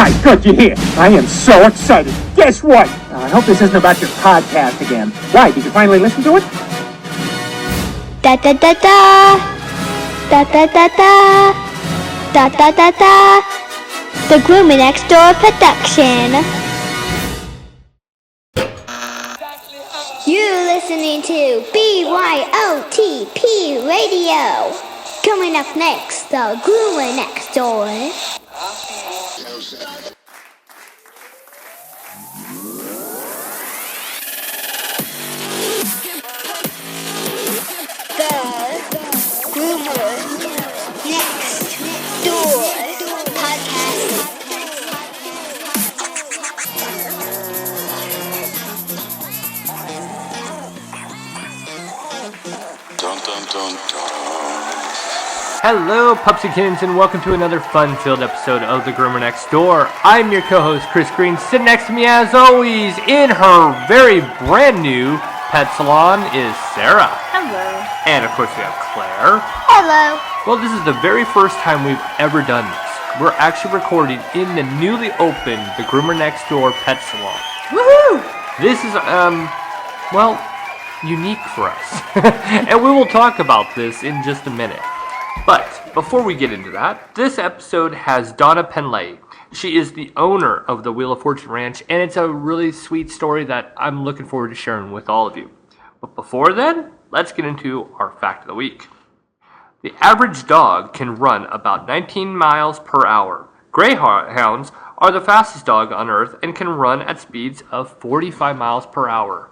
My, good, you're here. I am so excited. Guess what? I hope this isn't about your podcast again. Why, did you finally listen to it? Da da da da. Da da da da. Da da da da. The Groomer Next Door production. You're listening to BYOTP Radio. Coming up next, the Groomer Next Door. The Groomer Next Door podcast. Dun, dun, dun, dun. Hello, Pups and Kittens, and welcome to another fun-filled episode of The Groomer Next Door. I'm your co-host, Chris Green. Sitting next to me, as always, in her very brand-new pet salon is Sarah. Hello. And, of course, we have Claire. Hello. Well, this is the very first time we've ever done this. We're actually recording in the newly opened The Groomer Next Door pet salon. Woohoo! This is, unique for us. And we will talk about this in just a minute. But before we get into that, this episode has Donna Penley. She is the owner of the Wheel of Fortune Ranch, and it's a really sweet story that I'm looking forward to sharing with all of you. But before then, let's get into our fact of the week. The average dog can run about 19 miles per hour. Greyhounds are the fastest dog on earth and can run at speeds of 45 miles per hour.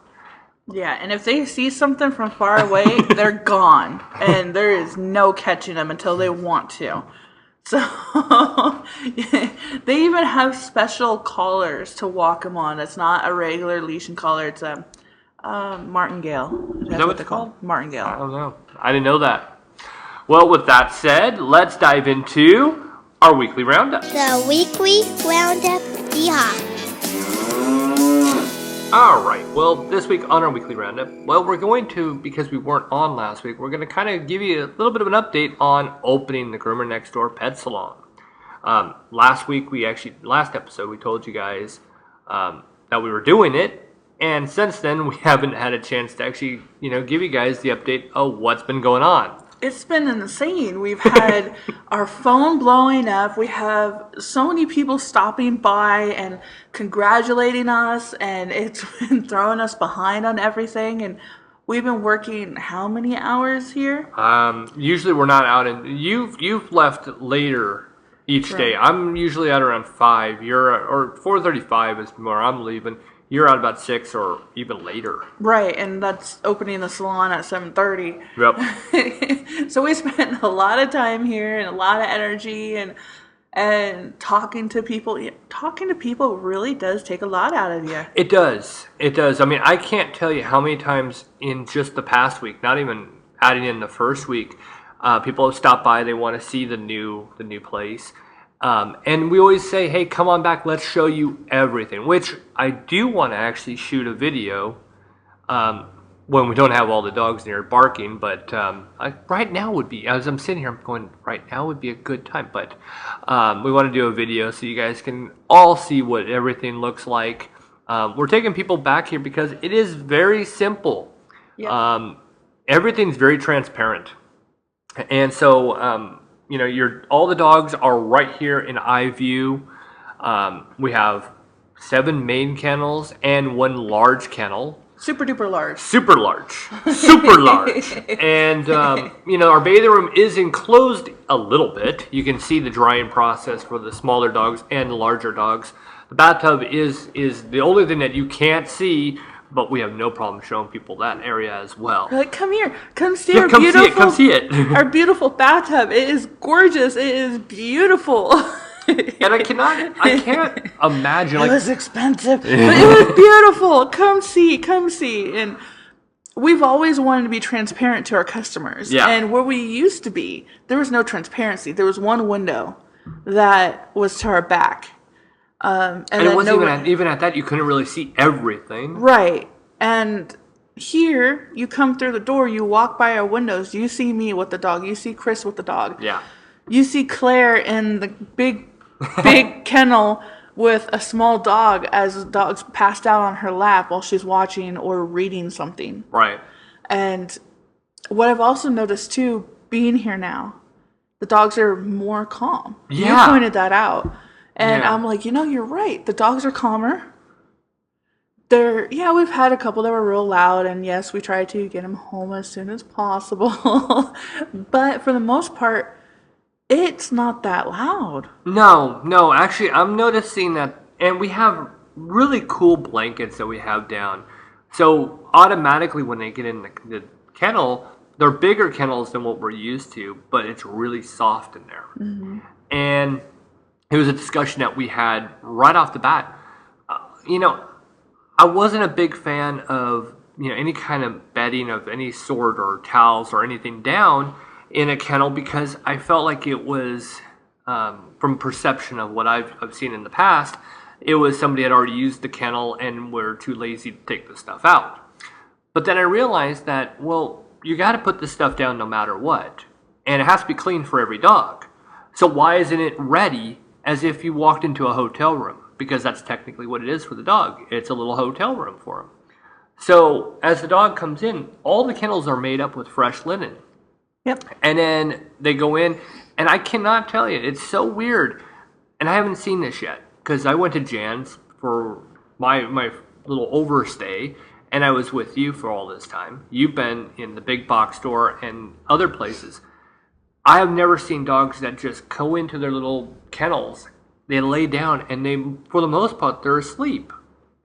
Yeah, and if they see something from far away, they're gone. And there is no catching them until they want to. So, they even have special collars to walk them on. It's not a regular leash and collar. It's a martingale. Is that what they're called? Martingale. I don't know. I didn't know that. Well, with that said, let's dive into our weekly roundup. The weekly roundup. Yeehaw. Alright, well, this week on our weekly roundup, we're going to, because we weren't on last week, we're going to kind of give you a little bit of an update on opening the Groomer Next Door Pet Salon. Last episode, we told you guys that we were doing it, and since then, we haven't had a chance to actually, give you guys the update of what's been going on. It's been insane. We've had our phone blowing up. We have so many people stopping by and congratulating us, and it's been throwing us behind on everything. And we've been working how many hours here? Usually we're not out, and you've left later each day. I'm usually out around 5. Or 4:35 is more. I'm leaving. You're out about 6 or even later. Right, and that's opening the salon at 7:30. Yep. So we spent a lot of time here and a lot of energy and talking to people. Talking to people really does take a lot out of you. It does. It does. I mean, I can't tell you how many times in just the past week, not even adding in the first week, people have stopped by. They want to see the new place. And we always say, hey, come on back, let's show you everything, which I do want to actually shoot a video when we don't have all the dogs near barking, but right now would be, as I'm sitting here, I'm going, right now would be a good time, but we want to do a video so you guys can all see what everything looks like. We're taking people back here because it is very simple. Yep. Everything's very transparent. And so, all the dogs are right here in eye view. We have 7 main kennels and 1 large kennel. Super duper large. Super large. Super large. And, our bathing room is enclosed a little bit. You can see the drying process for the smaller dogs and the larger dogs. The bathtub is the only thing that you can't see, but we have no problem showing people that area as well. Like, come here. Come see yeah, our come beautiful... Come see it. Our beautiful bathtub. It is gorgeous. It is beautiful. And I can't imagine. It was expensive, but it was beautiful. Come see. And we've always wanted to be transparent to our customers. Yeah. And where we used to be, there was no transparency. There was one window that was to our back. And it wasn't even at that, you couldn't really see everything. Right. And here, you come through the door, you walk by our windows, you see me with the dog, you see Chris with the dog. Yeah. You see Claire in the big kennel with a small dog as the dog's passed out on her lap while she's watching or reading something. Right. And what I've also noticed too, being here now, the dogs are more calm. Yeah. You pointed that out. And Yeah. I'm like, you're right. The dogs are calmer. We've had a couple that were real loud, and yes, we try to get them home as soon as possible. But for the most part, it's not that loud. No, actually, I'm noticing that, and we have really cool blankets that we have down. So automatically when they get in the kennel, they're bigger kennels than what we're used to, but it's really soft in there. Mm-hmm. And it was a discussion that we had right off the bat. I wasn't a big fan of any kind of bedding of any sort or towels or anything down in a kennel because I felt like it was, from perception of what I've seen in the past, it was somebody had already used the kennel and were too lazy to take the stuff out. But then I realized that, well, you got to put the stuff down no matter what, and it has to be clean for every dog. So why isn't it ready as if you walked into a hotel room? Because that's technically what it is for the dog. It's a little hotel room for him. So as the dog comes in, all the kennels are made up with fresh linen. Yep. And then they go in, and I cannot tell you, it's so weird. And I haven't seen this yet, because I went to Jan's for my little overstay, and I was with you for all this time. You've been in the big box store and other places. I have never seen dogs that just go into their little kennels. They lay down, and they, for the most part, they're asleep.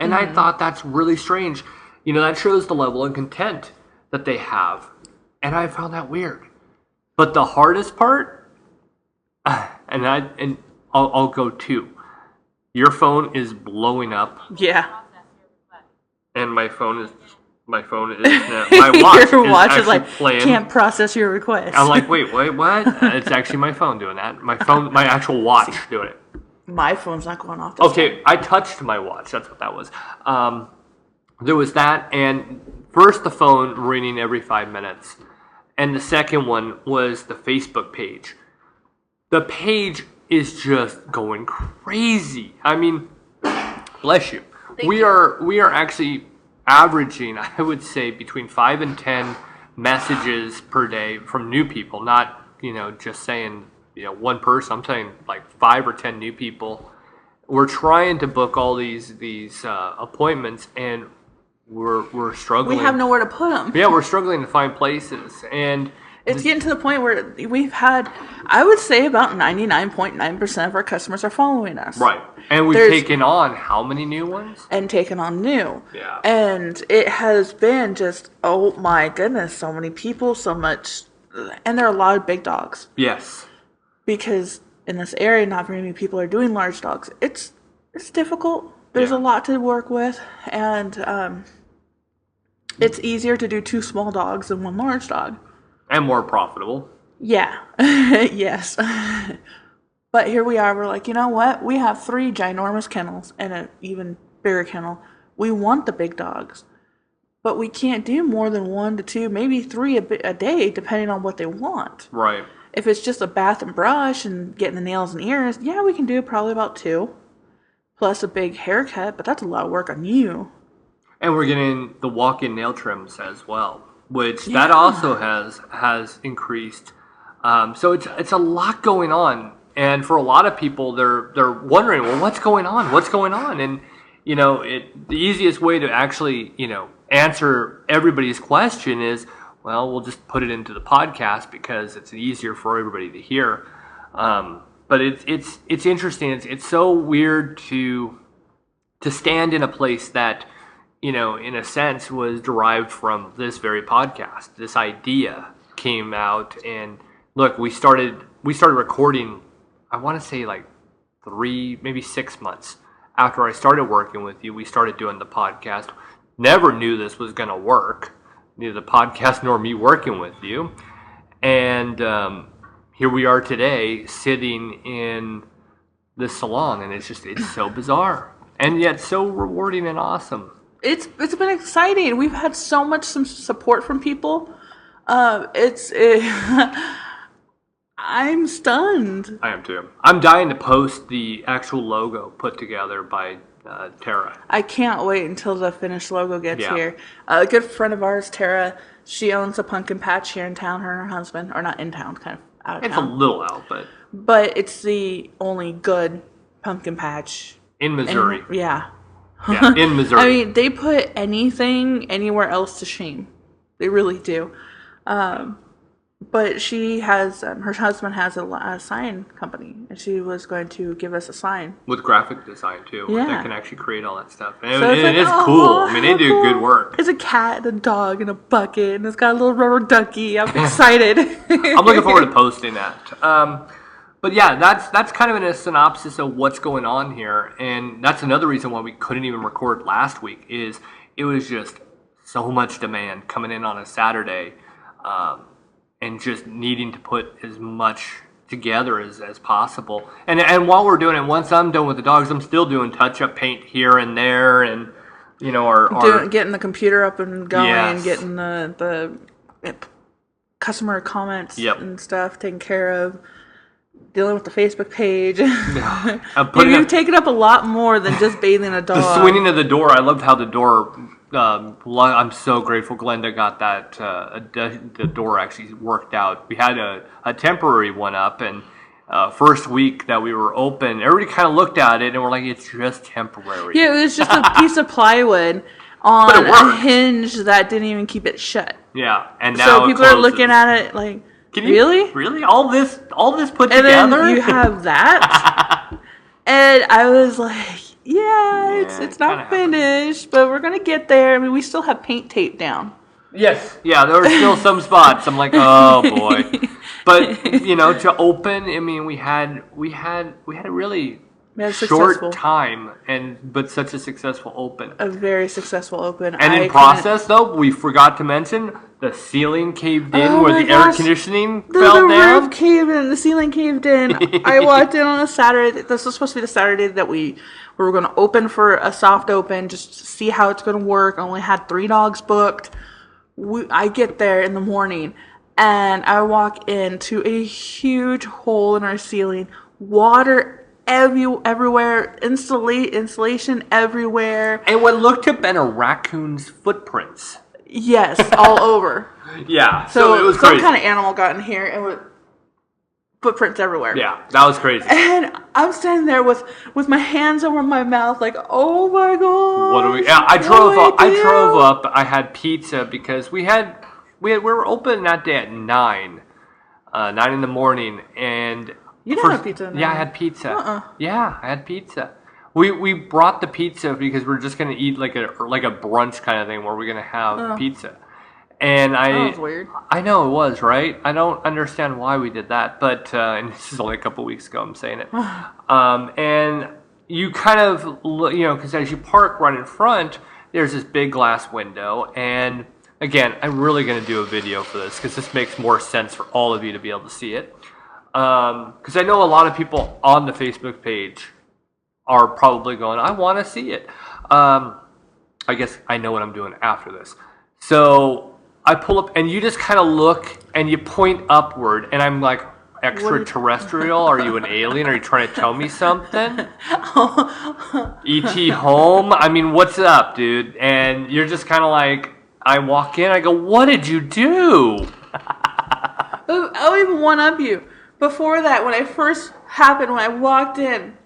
And I thought that's really strange. That shows the level of content that they have. And I found that weird. But the hardest part, and I'll go too. Your phone is blowing up, Yeah. and my phone is my watch Your watch is is like, playing. can't process your request. I'm like, wait, what? It's actually my phone doing that. My actual watch doing it. My phone's not going off this Okay, I touched my watch. That's what that was. There was that, and first the phone ringing every 5 minutes, and the second one was the Facebook page. The page is just going crazy. I mean, bless you. We are actually averaging, I would say, between 5 and 10 messages per day from new people. Not just saying one person. I'm saying like 5 or 10 new people. We're trying to book all these appointments, and we're struggling. We have nowhere to put them. Yeah, we're struggling to find places, and It's getting to the point where we've had, I would say, about 99.9% of our customers are following us. right. And we've taken on how many new ones? And taken on new. Yeah. And it has been just, oh my goodness, so many people, so much, and there are a lot of big dogs. Yes. Because in this area, not very many people are doing large dogs. It's difficult. There's a lot to work with, and it's easier to do 2 small dogs than 1 large dog. And more profitable. Yeah. Yes. But here we are. We're like, you know what? We have 3 ginormous kennels and an even bigger kennel. We want the big dogs, but we can't do more than 1 to 2, maybe 3 a day, depending on what they want. Right. If it's just a bath and brush and getting the nails and ears, yeah, we can do probably about 2, plus a big haircut, but that's a lot of work on you. And we're getting the walk-in nail trims as well, which that also has increased. So it's a lot going on, and for a lot of people, they're wondering, well, what's going on? What's going on? And the easiest way to actually answer everybody's question is, well, we'll just put it into the podcast because it's easier for everybody to hear. But it's interesting. It's so weird to stand in a place that, in a sense, was derived from this very podcast. This idea came out, and look, we started recording, I want to say like 3, maybe 6 months after I started working with you. We started doing the podcast. Never knew this was going to work, neither the podcast nor me working with you. And here we are today, sitting in the salon, and it's so bizarre, and yet so rewarding and awesome. It's been exciting. We've had some support from people. I'm stunned. I am too. I'm dying to post the actual logo put together by Tara. I can't wait until the finished logo gets Yeah. here. A good friend of ours, Tara, she owns a pumpkin patch here in town, her and her husband. Or not in town, kind of out of It's town. a little out, but But it's the only good pumpkin patch. in Missouri. Yeah. Yeah, in Missouri. I mean, they put anything anywhere else to shame. They really do. But she has, her husband has a sign company, and she was going to give us a sign. With graphic design, too. Yeah. That can actually create all that stuff. And So it's it like, is oh, cool. I mean, they how do cool. good work. It's a cat and a dog and a bucket, and it's got a little rubber ducky. I'm excited. I'm looking forward to posting that. But yeah, that's kind of in a synopsis of what's going on here. And that's another reason why we couldn't even record last week, is it was just so much demand coming in on a Saturday. And just needing to put as much together as possible. And while we're doing it, once I'm done with the dogs, I'm still doing touch-up paint here and there, and you know, Getting the computer up and going, Yes. getting the customer comments Yep. and stuff taken care of, dealing with the Facebook page. I'm putting You've up taken up a lot more than just bathing a dog. the swinging of the door. I loved how the door. I'm so grateful Glenda got that the door actually worked out. We had a temporary one up, and first week that we were open, everybody kind of looked at it and we're like, it's just temporary. Yeah, it was just a piece of plywood But on it a worked. hinge that didn't even keep it shut. Yeah, and now So it people are closes. looking at it like, Can you, really? all this put And together? then you have that. And I was like, yeah, it's kinda not happened. finished, but we're going to get there. I mean, we still have paint tape down. Yes. Yeah, there were still some spots. I'm like, oh boy. But you know, to open, I mean, we had a really We had a short successful- time, but such a successful open. A very successful open. And in process, though, we forgot to mention the ceiling caved in Oh where my the air gosh. conditioning The fell down. roof caved in, the ceiling caved in. I walked in on a Saturday. This was supposed to be the Saturday that we were going to open for a soft open, just to see how it's going to work. I only had 3 dogs booked. I get there in the morning, and I walk into a huge hole in our ceiling. Water everywhere. Insulation everywhere. And what looked to have been a raccoon's footprints. Yes, all over. Yeah, So it was some crazy. kind of animal got in here and with footprints everywhere. Yeah, that was crazy. And I'm standing there with my hands over my mouth, like, oh my god. What do we? Yeah, I drove up. I had pizza because we were open that day at 9 in the morning, and You didn't have pizza. Yeah, I had pizza. Yeah, I had pizza. We brought the pizza because we're just gonna eat like a brunch kind of thing where we're gonna have pizza. And That was weird. I know it was, right? I don't understand why we did that, but and this is only a couple weeks ago I'm saying it. And you kind of, you know, because as you park right in front, there's this big glass window. And again, I'm really going to do a video for this because this makes more sense for all of you to be able to see it. Because I know a lot of people on the Facebook page are probably going, I want to see it. I guess I know what I'm doing after this. So I pull up, and you just kind of look, and you point upward, and I'm like, extraterrestrial? Are you an alien? Are you trying to tell me something? E.T. home? I mean, what's up, dude? And you're just kind of like, I walk in, I go, what did you do? I'll even one up you. Before that, when I walked in,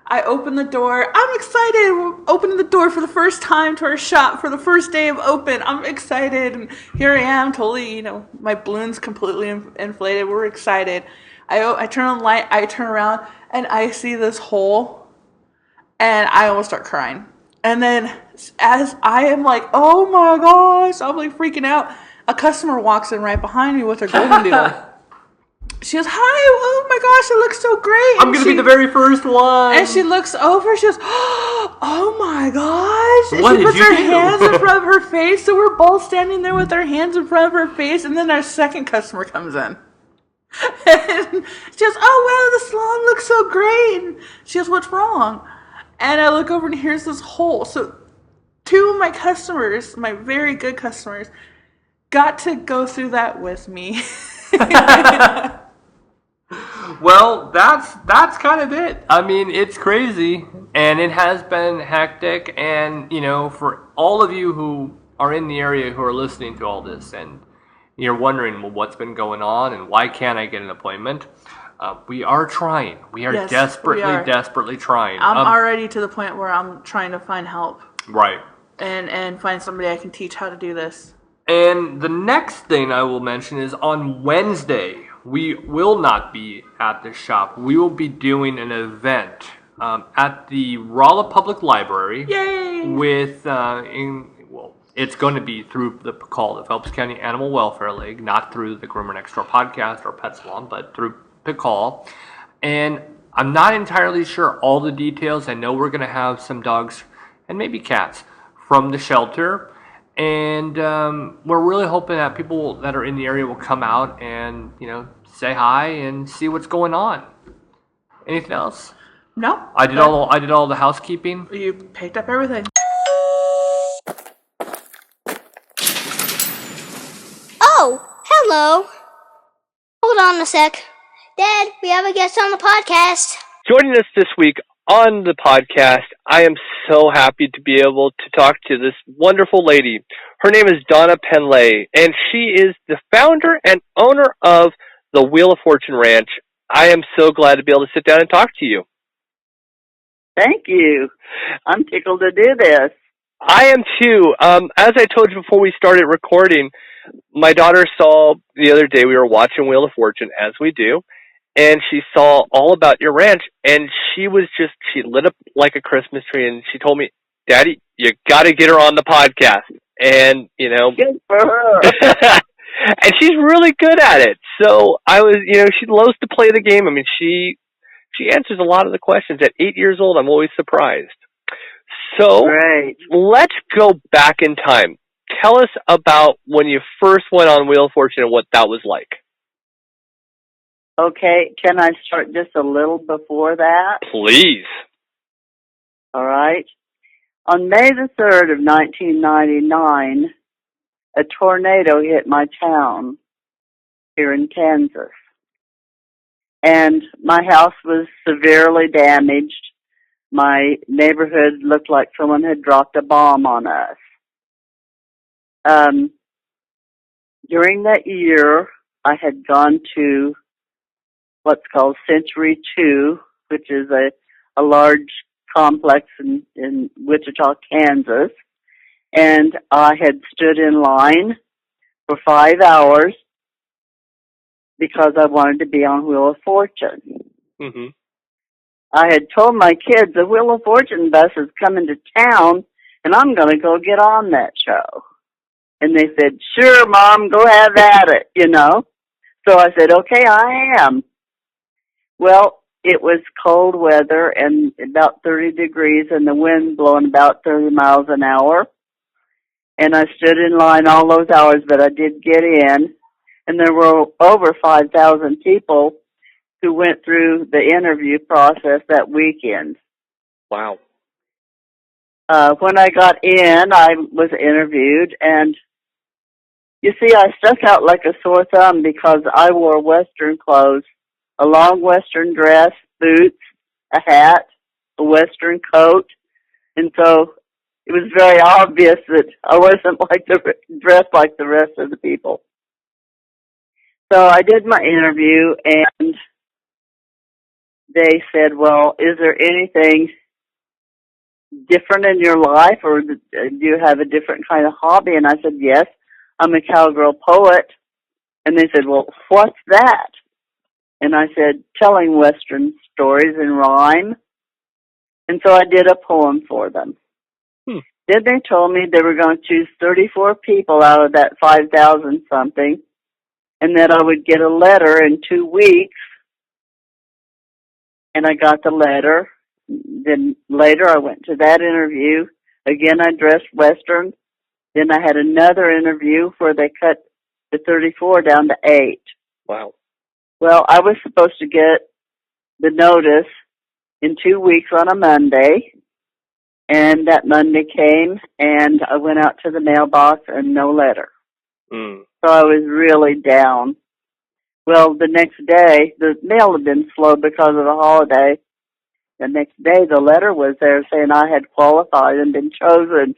I opened the door. I'm excited. We're opening the door for the first time to our shop for the first day of open. I'm excited. And here I am, totally, you know, my balloon's completely inflated. We're excited. I turn on the light. I turn around, and I see this hole, and I almost start crying. And then as I am like, oh my gosh, I'm like freaking out. A customer walks in right behind me with her golden doodle. She goes, hi, oh my gosh, it looks so great. I'm going to be the very first one. And she looks over, she goes, oh my gosh. And What she did puts you her do? hands in front of her face, so we're both standing there with our hands in front of her face, and then our second customer comes in. And she goes, oh wow, the salon looks so great. And she goes, what's wrong? And I look over and here's this hole. So 2 of my customers, my very good customers, got to go through that with me. Well, that's kind of it. I mean, it's crazy, and it has been hectic. And for all of you who are in the area who are listening to all this, and you're wondering, well, what's been going on, and why can't I get an appointment? We are trying. We are Yes, desperately, we are. desperately trying. I'm already to the point where I'm trying to find help Right. and find somebody I can teach how to do this. And the next thing I will mention is on Wednesday, we will not be at the shop. We will be doing an event at the Rolla Public Library. Yay! With, it's going to be through the PCAL, the Phelps County Animal Welfare League, not through the Groomer Next Door podcast or Pet Salon, but through PCAL. And I'm not entirely sure all the details. I know we're going to have some dogs and maybe cats from the shelter. And we're really hoping that people that are in the area will come out and, say hi and see what's going on. Anything else? No. I did all the housekeeping. You picked up everything. Oh, hello. Hold on a sec. Dad, we have a guest on the podcast. Joining us this week on the podcast, I am so happy to be able to talk to this wonderful lady. Her name is Donna Penley, and she is the founder and owner of the Wheel of Fortune Ranch. I am so glad to be able to sit down and talk to you. Thank you. I'm tickled to do this. I am too. As I told you before we started recording, my daughter saw the other day, we were watching Wheel of Fortune, as we do, and she saw all about your ranch, and she lit up like a Christmas tree, and she told me, Daddy, you got to get her on the podcast. And, Good for her. and she's really good at it. So she loves to play the game. I mean, she answers a lot of the questions. At 8 years old, I'm always surprised. So Great. Let's go back in time. Tell us about when you first went on Wheel of Fortune and what that was like. Okay, can I start just a little before that? Please. All right. On May the 3rd of 1999, a tornado hit my town here in Kansas. And my house was severely damaged. My neighborhood looked like someone had dropped a bomb on us. During that year, I had gone to what's called Century 2, which is a large complex in Wichita, Kansas. And I had stood in line for 5 hours because I wanted to be on Wheel of Fortune. Mm-hmm. I had told my kids the Wheel of Fortune bus is coming to town, and I'm going to go get on that show. And they said, sure, Mom, go have at it, So I said, okay, I am. Well, it was cold weather and about 30 degrees and the wind blowing about 30 miles an hour. And I stood in line all those hours, but I did get in. And there were over 5,000 people who went through the interview process that weekend. Wow. When I got in, I was interviewed, and you see, I stuck out like a sore thumb because I wore Western clothes, a long Western dress, boots, a hat, a Western coat, and so it was very obvious that I wasn't dressed like the rest of the people. So I did my interview, and they said, well, is there anything different in your life, or do you have a different kind of hobby? And I said, yes, I'm a cowgirl poet. And they said, well, what's that? And I said, telling Western stories in rhyme. And so I did a poem for them. Then they told me they were going to choose 34 people out of that 5,000 something, and that I would get a letter in 2 weeks. And I got the letter. Then later I went to that interview. Again, I dressed Western. Then I had another interview where they cut the 34 down to 8. Wow. Well, I was supposed to get the notice in 2 weeks on a Monday. And that Monday came, and I went out to the mailbox and no letter. So I was really down. Well, the next day, the mail had been slow because of the holiday. The next day, the letter was there saying I had qualified and been chosen.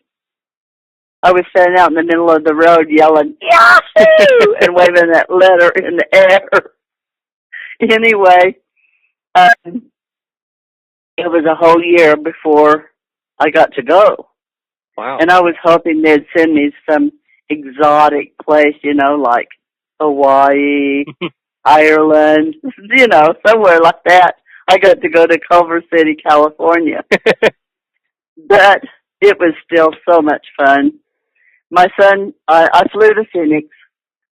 I was standing out in the middle of the road yelling, Yahoo! And waving that letter in the air. Anyway, it was a whole year before I got to go. Wow. And I was hoping they'd send me some exotic place, like Hawaii, Ireland, somewhere like that. I got to go to Culver City, California. But it was still so much fun. My son, I flew to Phoenix.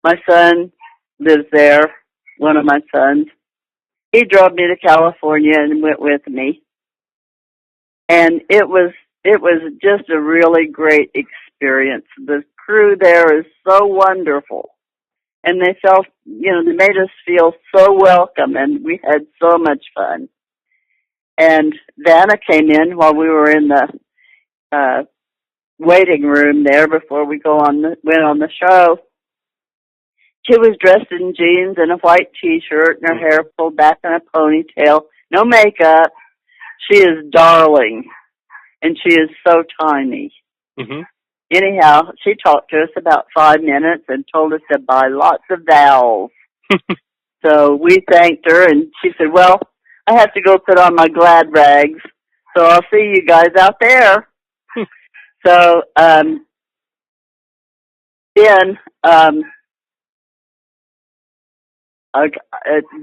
My son lives there, one of my sons. He drove me to California and went with me. And it was just a really great experience. The crew there is so wonderful. And they made us feel so welcome, and we had so much fun. And Donna came in while we were in the waiting room there before we went on the show. She was dressed in jeans and a white T-shirt, and her hair pulled back in a ponytail. No makeup. She is darling, and she is so tiny. Mm-hmm. Anyhow, she talked to us about 5 minutes and told us to buy lots of vowels. So we thanked her, and she said, well, I have to go put on my glad rags, so I'll see you guys out there. So then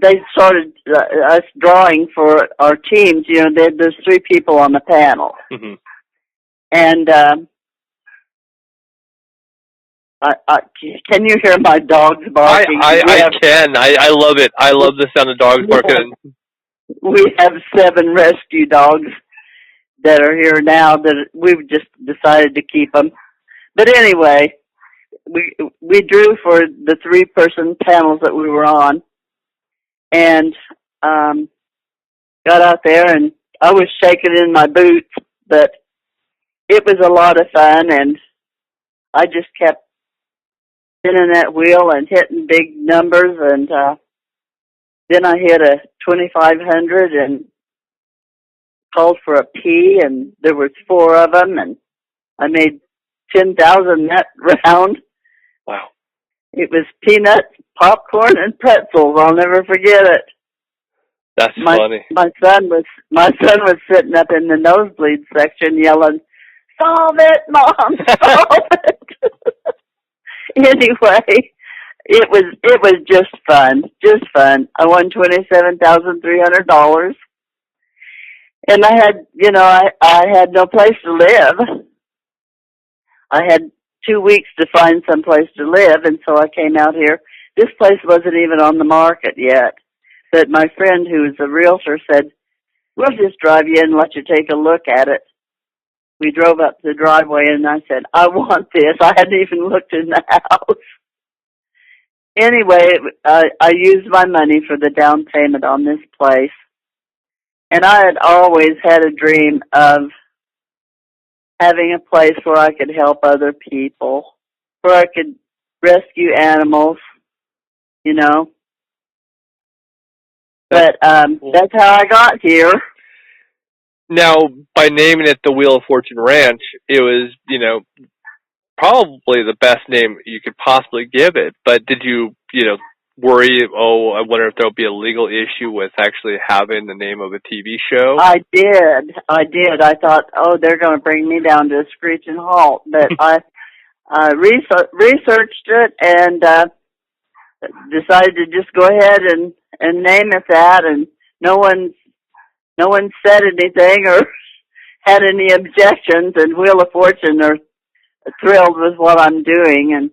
they started us drawing for our teams. There's 3 people on the panel. Mm-hmm. And can you hear my dogs barking? I can. I love it. I love the sound of dogs barking. We have 7 rescue dogs that are here now that we've just decided to keep them. But anyway, we drew for the 3-person panels that we were on, and got out there, and I was shaking in my boots, but it was a lot of fun, and I just kept spinning that wheel and hitting big numbers, and then I hit a 2,500 and called for a P, and there was 4 of them, and I made 10,000 that round. Wow. It was peanuts, popcorn, and pretzels. I'll never forget it. That's funny. My son was sitting up in the nosebleed section yelling, "Solve it, Mom! Solve it!" Anyway, it was just fun. I won $27,300, and I had no place to live. I had 2 weeks to find some place to live, and so I came out here. This place wasn't even on the market yet, but my friend who's a realtor said, we'll just drive you in and let you take a look at it. We drove up the driveway, and I said, I want this. I hadn't even looked in the house. Anyway, I used my money for the down payment on this place, and I had always had a dream of having a place where I could help other people, where I could rescue animals, But that's how I got here. Now, by naming it the Wheel of Fortune Ranch, it was, probably the best name you could possibly give it. But did you, worry, I wonder if there'll be a legal issue with actually having the name of a TV show? I did. I thought, they're going to bring me down to a screeching halt. But I researched it and decided to just go ahead and name it that. And no one said anything or had any objections. And Wheel of Fortune are thrilled with what I'm doing. And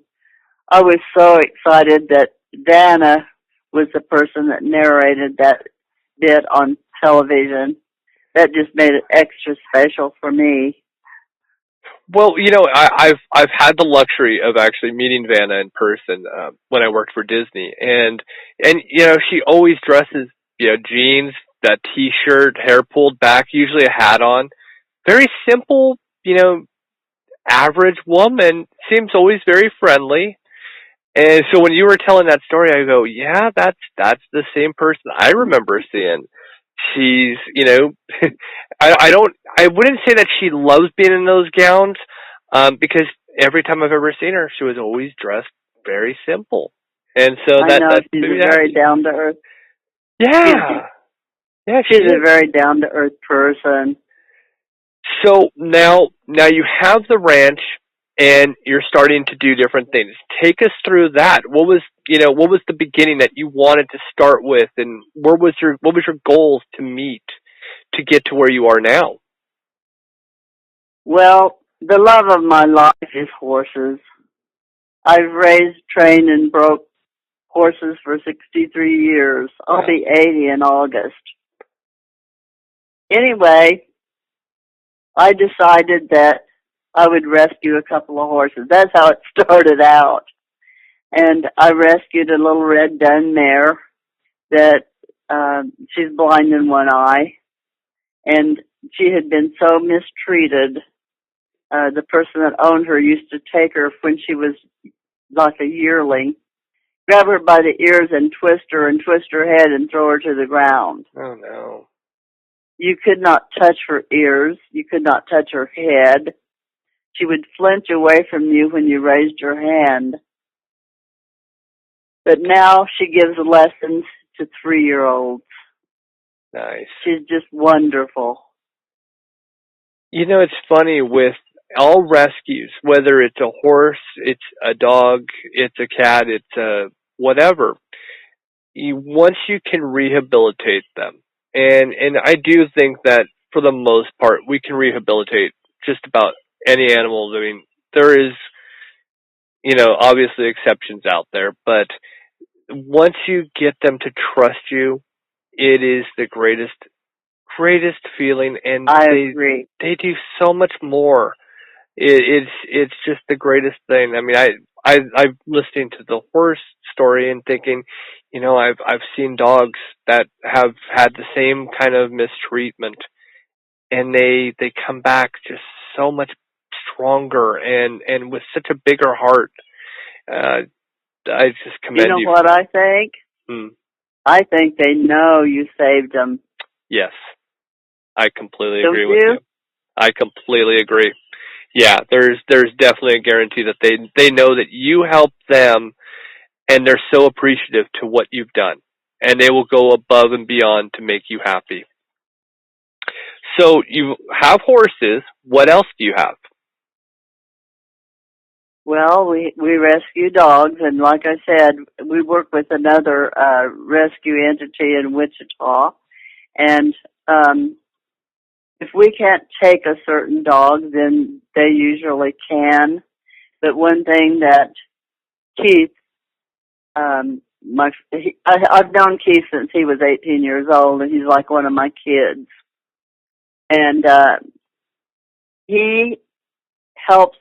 I was so excited that Donna was the person that narrated that bit on television. That just made it extra special for me. Well, I've had the luxury of actually meeting Vanna in person when I worked for Disney, and she always dresses jeans, that T-shirt, hair pulled back, usually a hat on. Very simple, average woman. Seems always very friendly. And so when you were telling that story, I go, yeah, that's the same person I remember seeing. She's, I wouldn't say that she loves being in those gowns, because every time I've ever seen her, she was always dressed very simple. And so I know she's made me a very happy. down to earth. Yeah. Yeah, She's a very down to earth person. So now you have the ranch and you're starting to do different things. Take us through that. What was the beginning that you wanted to start with, and what was your goals to meet to get to where you are now? Well, the love of my life is horses. I've raised, trained, and broke horses for 63 years. I'll be 80 in August. Anyway, I decided that I would rescue a couple of horses. That's how it started out. And I rescued a little red dun mare that she's blind in one eye. And she had been so mistreated. The person that owned her used to take her when she was like a yearling, grab her by the ears and twist her head and throw her to the ground. Oh, no. You could not touch her ears. You could not touch her head. She would flinch away from you when you raised your hand. But now she gives lessons to 3-year-olds. Nice. She's just wonderful. It's funny with all rescues, whether it's a horse, it's a dog, it's a cat, it's a whatever, once you can rehabilitate them, and I do think that for the most part we can rehabilitate just about any animal. I mean, there is, obviously exceptions out there, but once you get them to trust you, it is the greatest feeling, and I agree. They do so much more. It's just the greatest thing. I mean, I'm listening to the horse story and thinking, I've seen dogs that have had the same kind of mistreatment, and they come back just so much stronger and with such a bigger heart. I just commend you. You know what I think? I think they know you saved them. Yes, I completely Don't agree with you. I completely agree. Yeah, there's definitely a guarantee that they know that you helped them, and they're so appreciative to what you've done, and they will go above and beyond to make you happy. So you have horses. What else do you have? Well, we rescue dogs, and like I said, we work with another rescue entity in Wichita, and if we can't take a certain dog, then they usually can. But one thing that Keith, I've known Keith since he was 18 years old, and he's like one of my kids. And he helps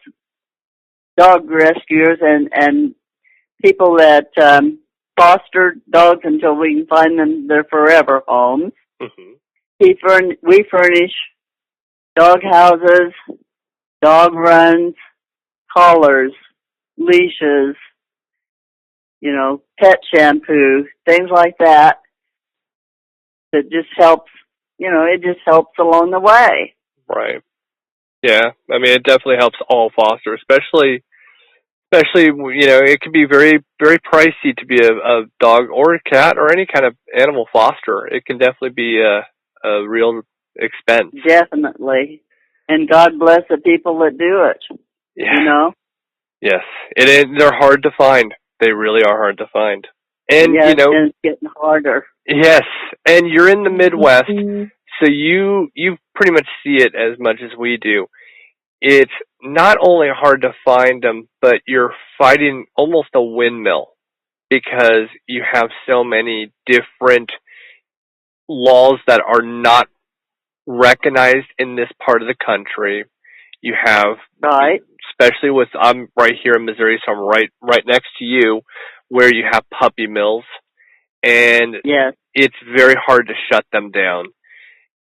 dog rescuers and people that foster dogs until we can find them their forever homes. Mm-hmm. We furnish dog houses, dog runs, collars, leashes, pet shampoo, things like that. That just helps, it just helps along the way. Right. Yeah. I mean, it definitely helps all foster, especially, it can be very, very pricey to be a dog or a cat or any kind of animal foster. It can definitely be a real expense. Definitely. And God bless the people that do it. Yeah. Yes. They're hard to find. They really are hard to find. And, yes, and it's getting harder. Yes. And you're in the Midwest, so you pretty much see it as much as we do. It's not only hard to find them, but you're fighting almost a windmill because you have so many different laws that are not recognized in this part of the country. You have, right, especially I'm right here in Missouri, so I'm right next to you, where you have puppy mills, and yes, it's very hard to shut them down.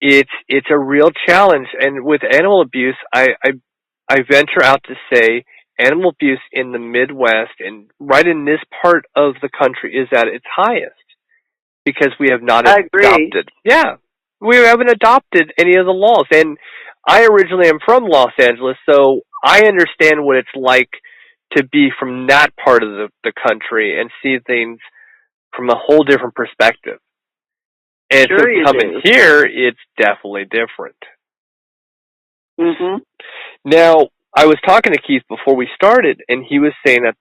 It's a real challenge, and with animal abuse, I venture out to say animal abuse in the Midwest and right in this part of the country is at its highest because we have not adopted. Yeah, we haven't adopted any of the laws. And I originally am from Los Angeles, so I understand what it's like to be from that part of the country and see things from a whole different perspective. And Sure so you coming do. here, it's definitely different. Mm-hmm. Now, I was talking to Keith before we started, and he was saying that,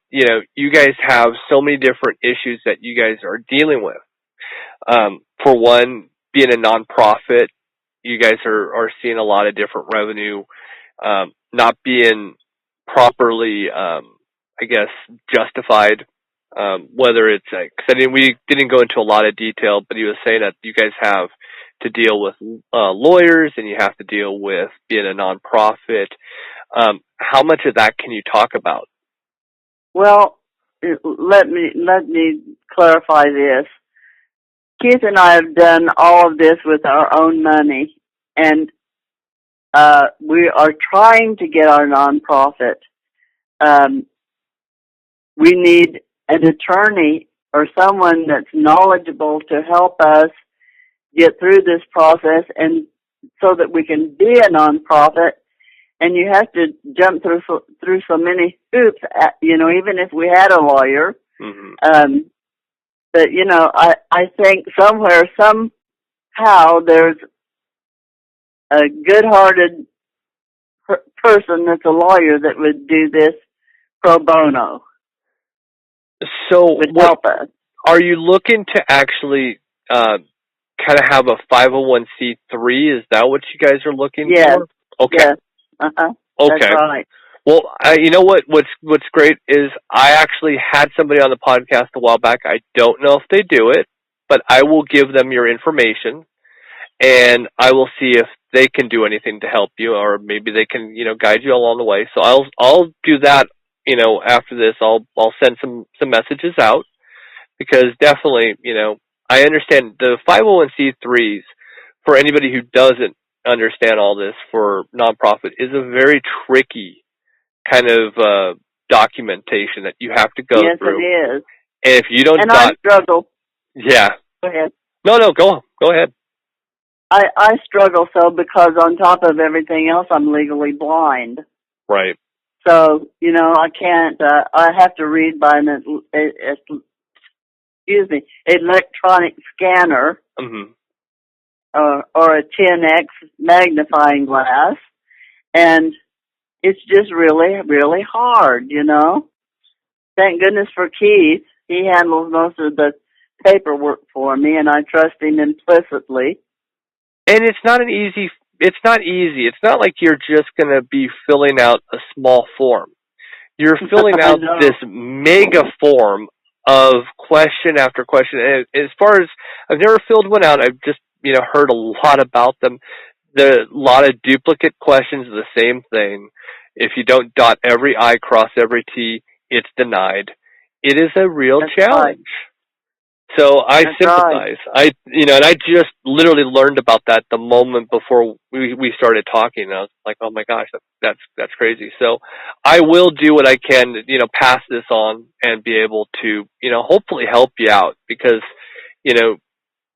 you guys have so many different issues that you guys are dealing with. For one, being a nonprofit, you guys are seeing a lot of different revenue, not being properly, I guess, justified. Whether it's, cause we didn't go into a lot of detail, but he was saying that you guys have to deal with, lawyers and you have to deal with being a nonprofit. How much of that can you talk about? Well, let me clarify this. Keith and I have done all of this with our own money, and we are trying to get our nonprofit. We need an attorney or someone that's knowledgeable to help us get through this process, and so that we can be a nonprofit. And you have to jump through so many hoops, even if we had a lawyer. Mm-hmm. But, I think somewhere, somehow, there's a good-hearted person that's a lawyer that would do this pro bono. So would help us. Are you looking to actually kind of have a 501c3? Is that what you guys are looking for? Okay. Yes. Uh-huh. Okay. That's right. Well, you know what? What's great is I actually had somebody on the podcast a while back. I don't know if they do it, but I will give them your information, and I will see if they can do anything to help you, or maybe they can, guide you along the way. So I'll do that. After this, I'll send some messages out, because definitely, I understand the 501c3s for anybody who doesn't understand all this for nonprofit is a very tricky kind of documentation that you have to go through. Yes, it is. And if you don't, I struggle. Yeah. Go ahead. No, go ahead. I struggle because on top of everything else, I'm legally blind. Right. So, I can't, I have to read by an electronic scanner, Mm-hmm. or a 10x magnifying glass, and it's just really, really hard, Thank goodness for Keith. He handles most of the paperwork for me, and I trust him implicitly. And it's not easy. It's not like you're just going to be filling out a small form. You're filling out this mega form of question after question. And as far as, I've never filled one out, I've just, heard a lot about them. A lot of duplicate questions of the same thing. If you don't dot every I, cross every T, it's denied. It is a real challenge. Right. So I sympathize. Right. And I just literally learned about that the moment before we started talking. I was like, oh my gosh, that's crazy. So I will do what I can to, pass this on and be able to, hopefully help you out, because,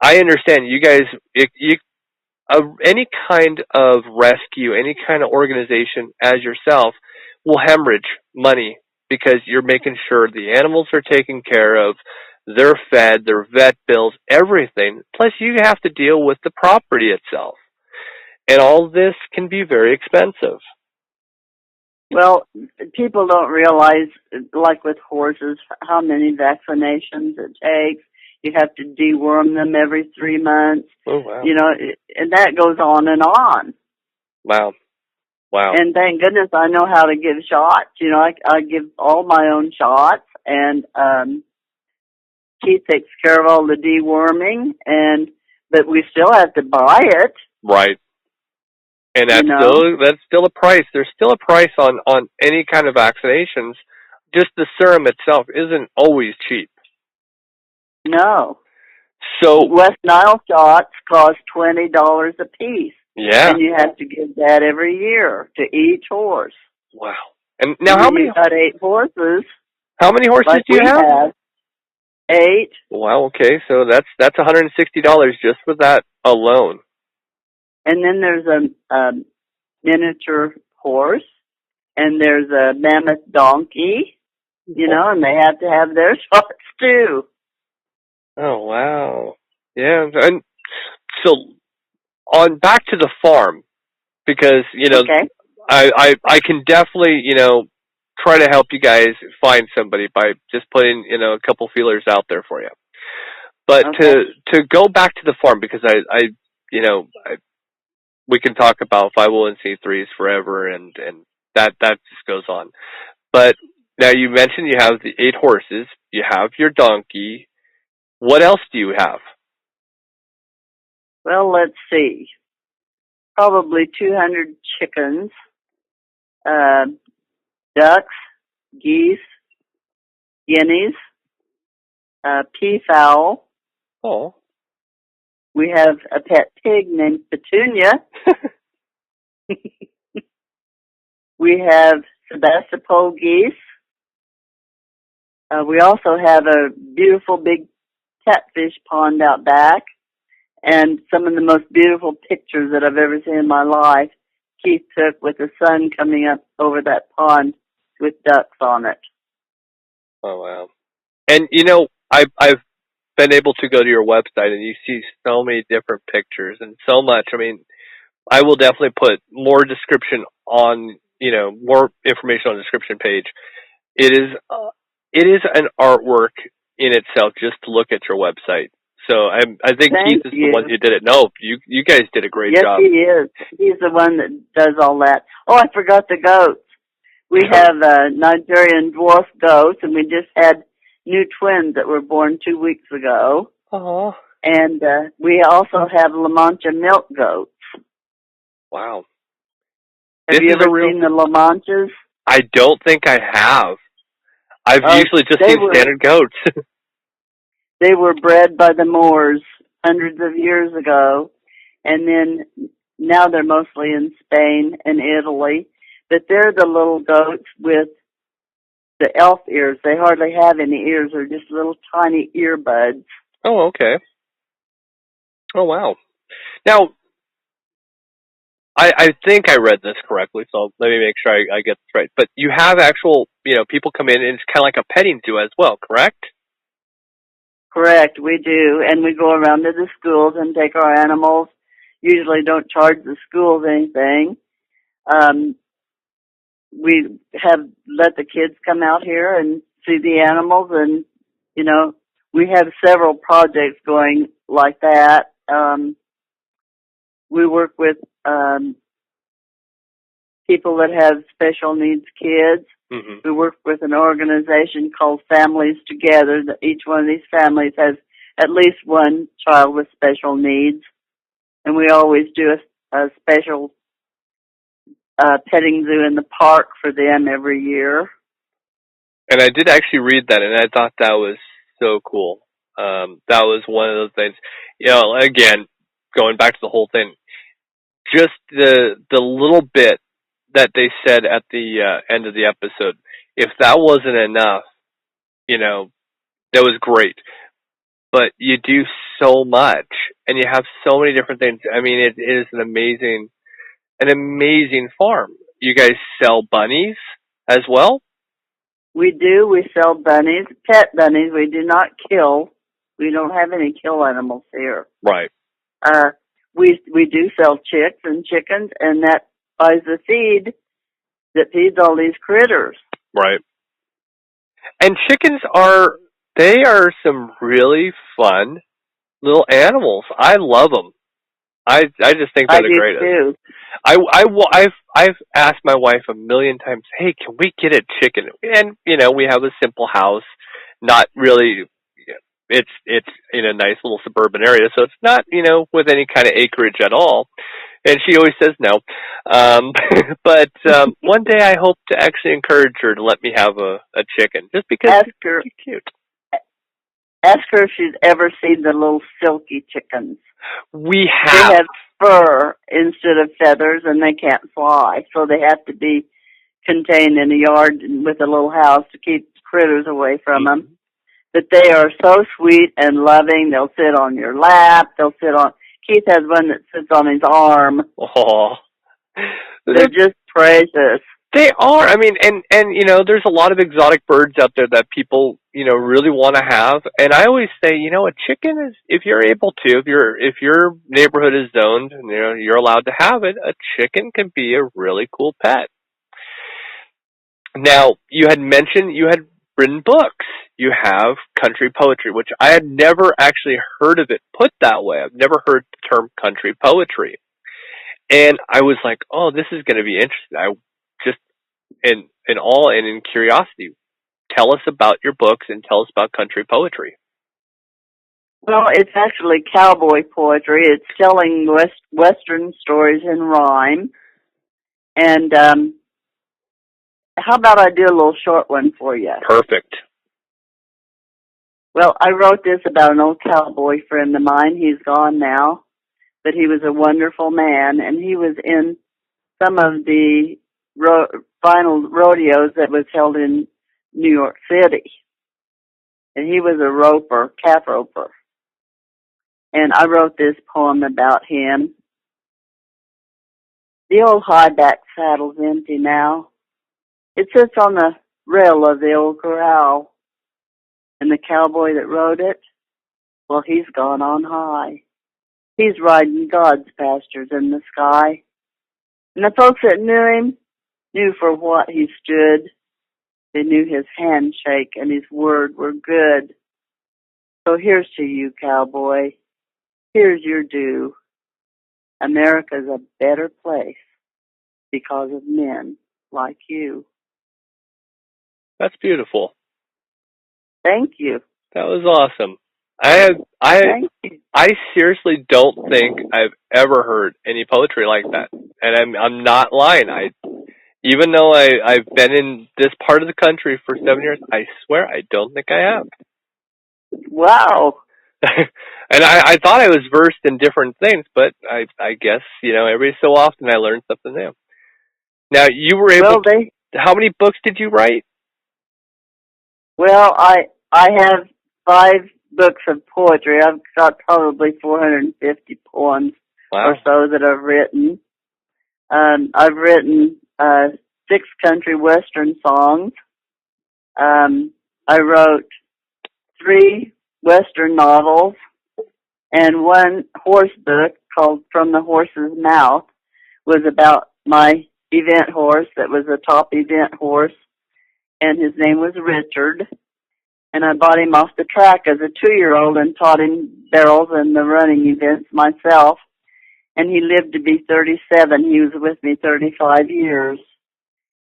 I understand you guys, any kind of rescue, any kind of organization as yourself will hemorrhage money, because you're making sure the animals are taken care of, they're fed, their vet bills, everything. Plus you have to deal with the property itself. And all this can be very expensive. Well, people don't realize, like with horses, how many vaccinations it takes. You have to deworm them every 3 months. Oh, wow. And that goes on and on. Wow. And thank goodness I know how to give shots. I give all my own shots, and Keith takes care of all the deworming, but we still have to buy it. Right. And that's still a price. There's still a price on any kind of vaccinations. Just the serum itself isn't always cheap. No. So West Nile shots cost $20 a piece. Yeah. And you have to give that every year to each horse. Wow. And now, how many? You got 8 horses. How many horses Like do you we have? 8. Wow. Okay, so that's $160 just for that alone. And then there's a miniature horse, and there's a mammoth donkey, and they have to have their shots too. Oh wow. Yeah, and so on back to the farm, because Okay. I can definitely try to help you guys find somebody by just putting a couple feelers out there for you. But Okay. to go back to the farm, because I we can talk about 501c3s forever, and that just goes on. But now you mentioned you have the 8 horses, you have your donkey. What else do you have? Well, let's see. Probably 200 chickens, ducks, geese, guineas, peafowl. Oh. We have a pet pig named Petunia. We have Sebastopol geese. We also have a beautiful big catfish pond out back, and some of the most beautiful pictures that I've ever seen in my life Keith took with the sun coming up over that pond with ducks on it. Oh wow! And I've been able to go to your website, and you see so many different pictures and so much. I mean, I will definitely put more description on, more information on the description page. It is an artwork in itself just to look at your website. So I think Thank Keith is you. the one who did it. No, you guys did a great job. Yes, he is. He's the one that does all that. Oh, I forgot the goats. We have Nigerian dwarf goats, and we just had new twins that were born 2 weeks ago. Oh. And we also have La Mancha milk goats. Wow. Have you ever seen the La Manchas? I don't think I have. I've usually just seen standard goats. They were bred by the Moors hundreds of years ago, and then now they're mostly in Spain and Italy. But they're the little goats with the elf ears. They hardly have any ears. They're just little tiny earbuds. Oh, okay. Oh, wow. Now, I think I read this correctly, so let me make sure I get this right. But you have actual, people come in, and it's kind of like a petting zoo as well, correct? Correct, we do. And we go around to the schools and take our animals. Usually don't charge the schools anything. We have let the kids come out here and see the animals, and, we have several projects going like that. We work with people that have special needs kids. Mm-hmm. We work with an organization called Families Together. Each one of these families has at least one child with special needs. And we always do a special petting zoo in the park for them every year. And I did actually read that, and I thought that was so cool. That was one of those things. Again, going back to the whole thing, just the little bit that they said at the end of the episode, if that wasn't enough, that was great. But you do so much, and you have so many different things. I mean, it is an amazing farm. You guys sell bunnies as well? We do. We sell bunnies, pet bunnies. We do not kill. We don't have any kill animals here. Right. We do sell chicks and chickens, and that buys the feed that feeds all these critters. Right. And chickens are some really fun little animals. I love them. I just think they're the greatest. I do too. I've asked my wife a million times, hey, can we get a chicken? And, we have a simple house, not really, it's in a nice little suburban area, so it's not, with any kind of acreage at all. And she always says no. But one day I hope to actually encourage her to let me have a chicken, just because they're cute. Ask her if she's ever seen the little silky chickens. We have. They have fur instead of feathers, and they can't fly, so they have to be contained in a yard with a little house to keep critters away from them. But they are so sweet and loving. They'll sit on your lap. Keith has one that sits on his arm. Oh, They're just precious. They are. I mean, and you know, there's a lot of exotic birds out there that people, you know, really want to have. And I always say, you know, a chicken is, if you're able to, if your neighborhood is zoned and you know you're allowed to have it, a chicken can be a really cool pet. Now, you had mentioned you had written books. You have country poetry, which I had never actually heard of it put that way. I've never heard the term country poetry. And I was like, oh, this is going to be interesting. I just, in awe and in curiosity, tell us about your books and tell us about country poetry. Well, it's actually cowboy poetry. It's telling Western stories in rhyme. And how about I do a little short one for you? Perfect. Well, I wrote this about an old cowboy friend of mine. He's gone now, but he was a wonderful man, and he was in some of the final rodeos that was held in New York City. And he was a roper, calf roper. And I wrote this poem about him. The old high-back saddle's empty now. It sits on the rail of the old corral. And the cowboy that rode it, well, he's gone on high. He's riding God's pastures in the sky. And the folks that knew him knew for what he stood. They knew his handshake and his word were good. So here's to you, cowboy. Here's your due. America's a better place because of men like you. That's beautiful. Thank you. That was awesome. I seriously don't think I've ever heard any poetry like that, and I'm not lying. Even though I've been in this part of the country for 7 years, I swear I don't think I have. Wow. And I thought I was versed in different things, but I guess, you know, every so often I learn something new. Now, you were able to, how many books did you write? Well, I have 5 books of poetry. I've got probably 450 poems or so that I've written. I've written 6 country western songs. I wrote 3 western novels and 1 horse book called From the Horse's Mouth was about my event horse that was a top event horse, and his name was Richard. And I bought him off the track as a 2-year-old and taught him barrels and the running events myself. And he lived to be 37. He was with me 35 years.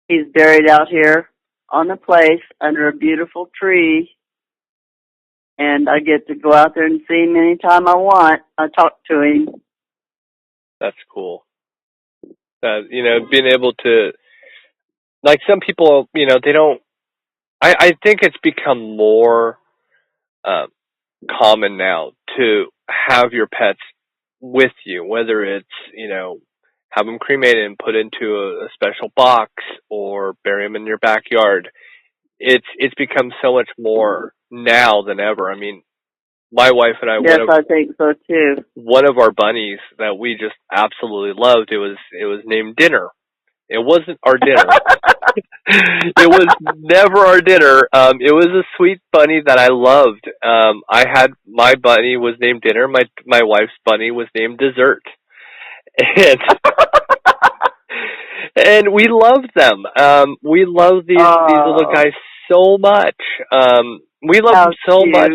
He's buried out here on the place under a beautiful tree. And I get to go out there and see him anytime I want. I talk to him. That's cool. You know, being able to, like some people, you know, they don't, I think it's become more common now to have your pets with you, whether it's, you know, have them cremated and put into a special box or bury them in your backyard. It's become so much more now than ever. I mean, my wife and I, yes, I think so too. One of our bunnies that we just absolutely loved, it was named Dinner. It wasn't our dinner. It was never our dinner. It was a sweet bunny that I loved. My bunny was named Dinner. My wife's bunny was named Dessert. And we loved them. We love these little guys so much. We love them so much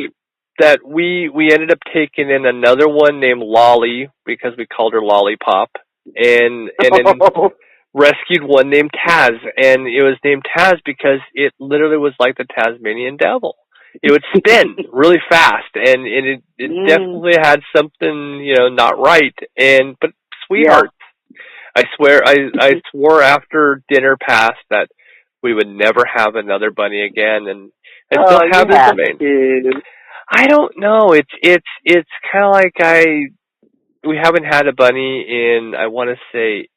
that we ended up taking in another one named Lolly because we called her Lollipop, and rescued one named Taz, and it was named Taz because it literally was like the Tasmanian devil. It would spin really fast, and it definitely had something, you know, not right. But sweetheart, yeah. I swore after Dinner passed that we would never have another bunny again, and still have his remains. I don't know. It's kind of like we haven't had a bunny in, I want to say,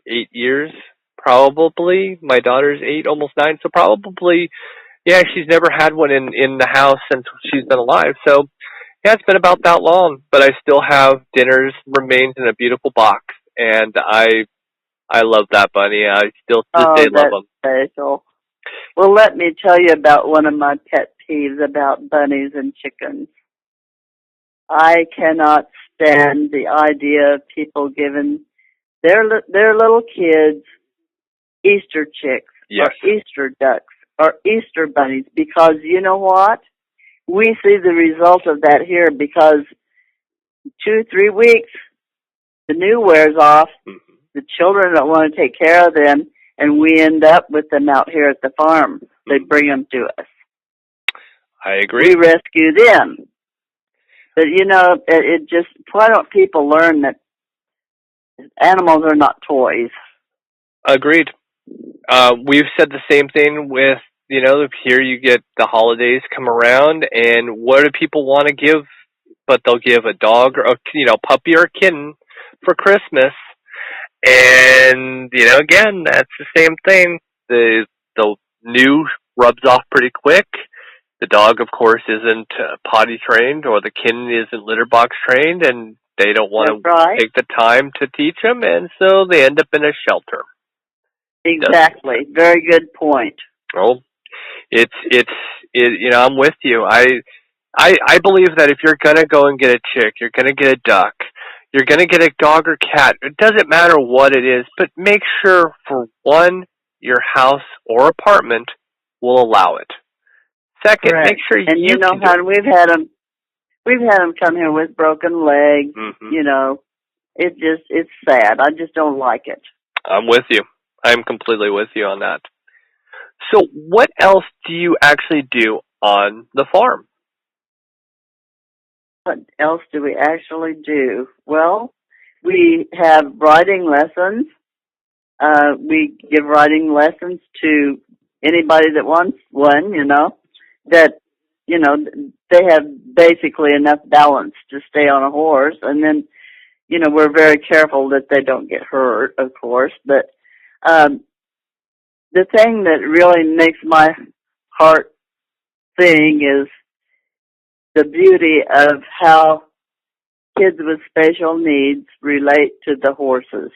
8 years, probably. My daughter's 8, almost 9, so probably, yeah, she's never had one in the house since she's been alive. So, yeah, it's been about that long, but I still have Dinner's remains in a beautiful box, and I love that bunny. I still to this day love that's them. special. Well, let me tell you about one of my pet peeves about bunnies and chickens. I cannot stand the idea of people giving their little kids Easter chicks Yes. or Easter ducks or Easter bunnies, because you know what? We see the result of that here, because 2-3 weeks, the new wears off, the children don't want to take care of them, and we end up with them out here at the farm. They bring them to us. I agree. We rescue them. But, you know, it just, why don't people learn that animals are not toys? Agreed. We've said the same thing with, you know, here you get the holidays come around, and what do people want to give? But they'll give a dog or, puppy or a kitten for Christmas. And, again, that's the same thing. The new rubs off pretty quick. The dog, of course, isn't potty trained, or the kitten isn't litter box trained, and they don't want to take the time to teach them, and so they end up in a shelter. Exactly. Very good point. Well, I'm with you. I believe that if you're gonna go and get a chick, you're gonna get a duck, you're gonna get a dog or cat. It doesn't matter what it is, but make sure, for one, your house or apartment will allow it. Second, Correct. make sure and you know, hon, we've had them come here with broken legs. Mm-hmm. You know, it's sad. I just don't like it. I'm with you. I'm completely with you on that. So what else do you actually do on the farm? What else do we actually do? Well, we have writing lessons. We give writing lessons to anybody that wants one, that, they have basically enough balance to stay on a horse. And then, we're very careful that they don't get hurt, of course. But the thing that really makes my heart sing is the beauty of how kids with special needs relate to the horses.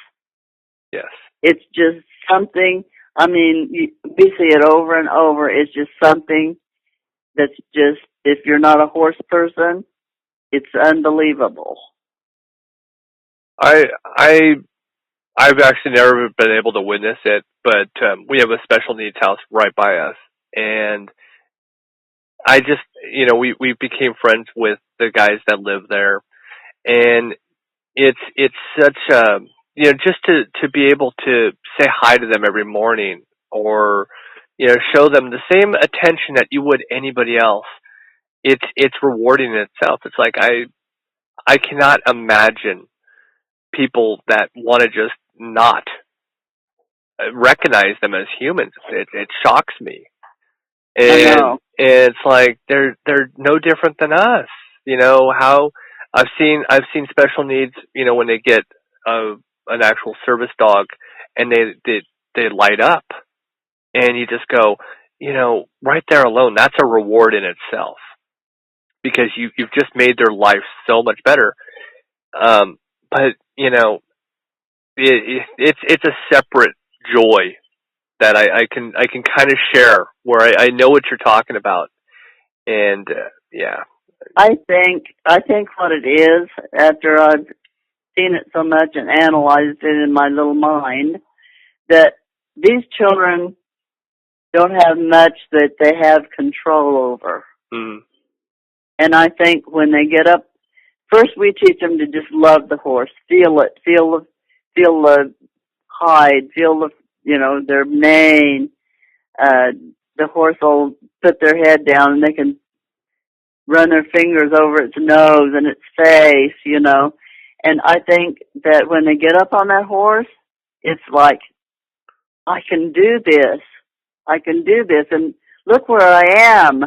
Yes. It's just something, we see it over and over. It's just something that's just, if you're not a horse person, it's unbelievable. I've actually never been able to witness it, but we have a special needs house right by us, and I just, we became friends with the guys that live there, and it's such a, just to be able to say hi to them every morning, or show them the same attention that you would anybody else. It's rewarding in itself. It's like I cannot imagine people that want to just not recognize them as humans. It shocks me. And I know. it's like they're no different than us. How I've seen special needs, when they get an actual service dog, and they light up, and you just go, right there alone, that's a reward in itself, because you've just made their life so much better. But it's a separate joy that I can kind of share, where I know what you're talking about, and yeah. I think what it is, after I've seen it so much and analyzed it in my little mind, that these children don't have much that they have control over. Mm. And I think when they get up, first we teach them to just love the horse, feel it, feel the hide, feel the, their mane. The horse will put their head down and they can run their fingers over its nose and its face, And I think that when they get up on that horse, it's like, I can do this. I can do this. And look where I am,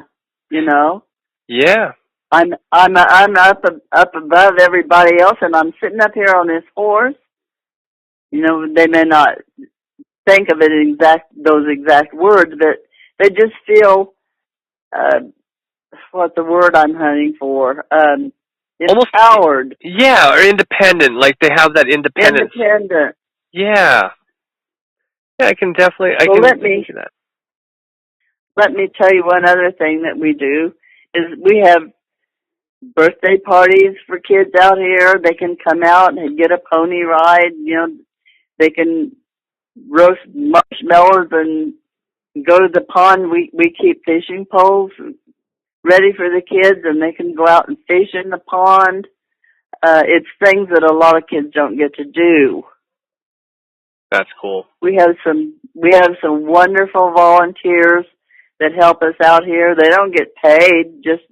Yeah. I'm up above everybody else, and I'm sitting up here on this horse. They may not think of it in those exact words, but they just feel, what's the word I'm hunting for? Empowered. Yeah, or independent. Like they have that independence. Independent. Yeah. Yeah, I can definitely. See that. Let me tell you one other thing that we do is we have birthday parties for kids out here. They can come out and get a pony ride. They can roast marshmallows and go to the pond. We keep fishing poles ready for the kids, and they can go out and fish in the pond. It's things that a lot of kids don't get to do. That's cool. We have some wonderful volunteers that help us out here. They don't get paid, just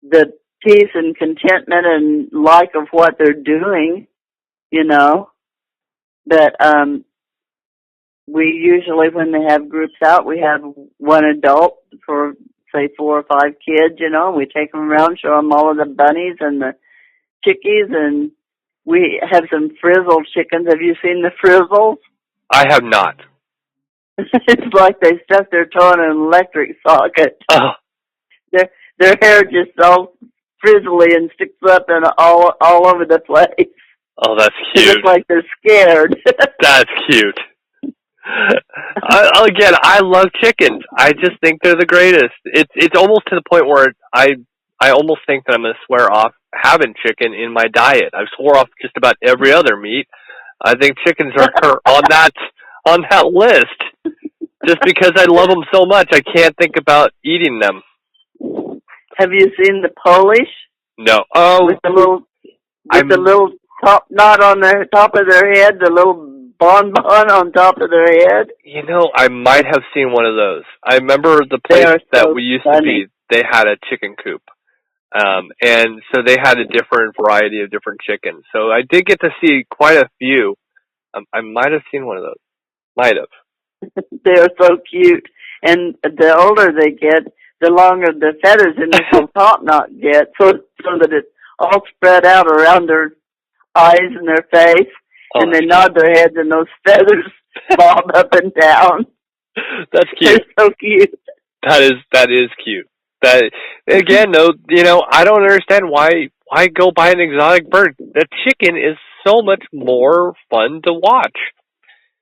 the peace and contentment and like of what they're doing, But we usually, when they have groups out, we have one adult for, say, 4 or 5 kids, We take them around, show them all of the bunnies and the chickies, and we have some frizzled chickens. Have you seen the frizzles? I have not. It's like they stuck their toe in an electric socket. Oh. Their hair just all frizzly and sticks up and all over the place. Oh, that's cute. They look like they're scared. That's cute. Again, I love chickens. I just think they're the greatest. It's almost to the point where I almost think that I'm going to swear off having chicken in my diet. I've swore off just about every other meat. I think chickens are on that list. Just because I love them so much, I can't think about eating them. Have you seen the Polish? No. Oh, with the little top knot on the top of their head, the little bonbon on top of their head. I might have seen one of those. I remember the place that we used to be. They had a chicken coop, and so they had a different variety of different chickens. So I did get to see quite a few. I might have seen one of those. Might have. They are so cute, and the older they get, the longer the feathers in this little top knot get, so that it's all spread out around their eyes and their face, and they nod their heads, and those feathers bob up and down. That's cute. They're so cute. That is cute. That again, though, I don't understand why go buy an exotic bird. The chicken is so much more fun to watch,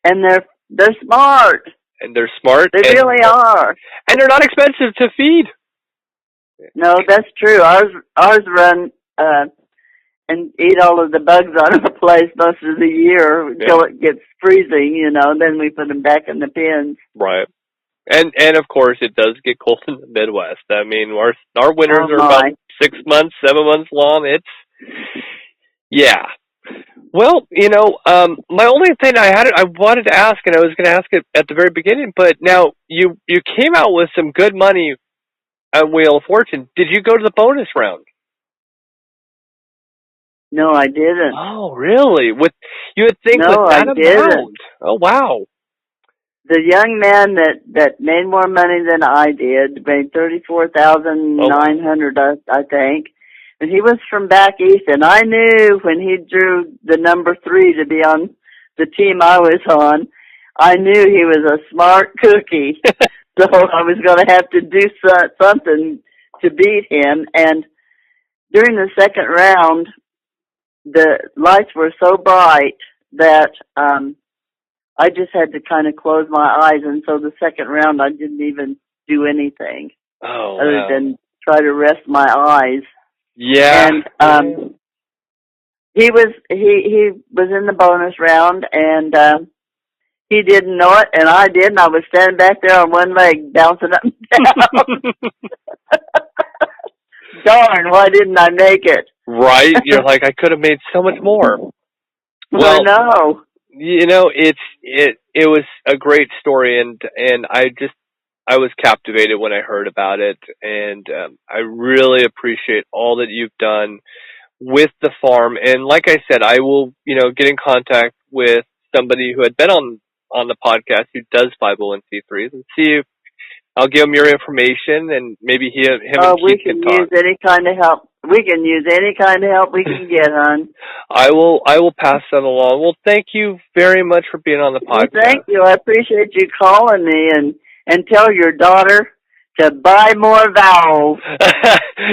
and they're smart. And they're smart. They really are. And they're not expensive to feed. No, that's true. Ours run and eat all of the bugs out of the place most of the year until it gets freezing, then we put them back in the pens. Right. And of course it does get cold in the Midwest. I mean, our winters are about 6 months, 7 months long. Yeah. Well, my only thing I wanted to ask, and I was going to ask it at the very beginning, but now you came out with some good money at Wheel of Fortune. Did you go to the bonus round? No, I didn't. Oh, really? You would think no, with that I didn't. Oh, wow. The young man that made more money than I did made $34,900, I think. And he was from back east, and I knew when he drew the number 3 to be on the team I was on, I knew he was a smart cookie. So I was going to have to do something to beat him. And during the second round, the lights were so bright that I just had to kind of close my eyes. And so the second round, I didn't even do anything other than try to rest my eyes. Yeah. And he was in the bonus round, and he didn't know it, and I did, and I was standing back there on one leg, bouncing up and down. Darn, why didn't I make it? Right? You're like, I could have made so much more. Well, no. It was a great story, and I was captivated when I heard about it, and I really appreciate all that you've done with the farm. And like I said, I will, get in contact with somebody who had been on the podcast who does 501c3s and see if I'll give him your information, and maybe him and we Keith can can talk. use any kind of help. We can use any kind of help we can get, hon. I will pass that along. Well, thank you very much for being on the podcast. Well, thank you. I appreciate you calling me, and tell your daughter to buy more vowels.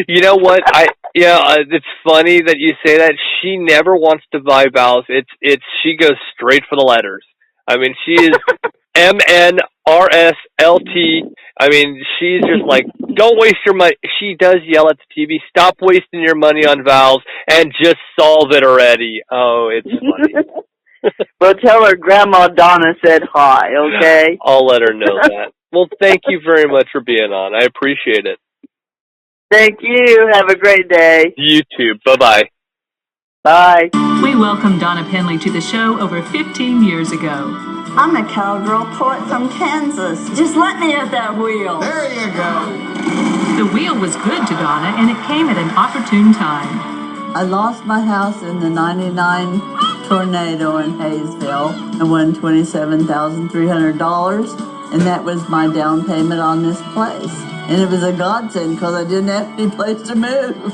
You know what? It's funny that you say that. She never wants to buy vowels. She goes straight for the letters. I mean, she is MNRSLT. I mean, she's just like, don't waste your money. She does yell at the TV, stop wasting your money on vowels and just solve it already. Oh, it's funny. Well, tell her Grandma Donna said hi, okay? I'll let her know that. Well, thank you very much for being on. I appreciate it. Thank you. Have a great day. You too. Bye-bye. Bye. We welcomed Donna Penley to the show over 15 years ago. I'm a cowgirl poet from Kansas. Just let me at that wheel. There you go. The wheel was good to Donna, and it came at an opportune time. I lost my house in the 99 tornado in Hayesville. I won $27,300, and that was my down payment on this place. And it was a godsend because I didn't have any place to move.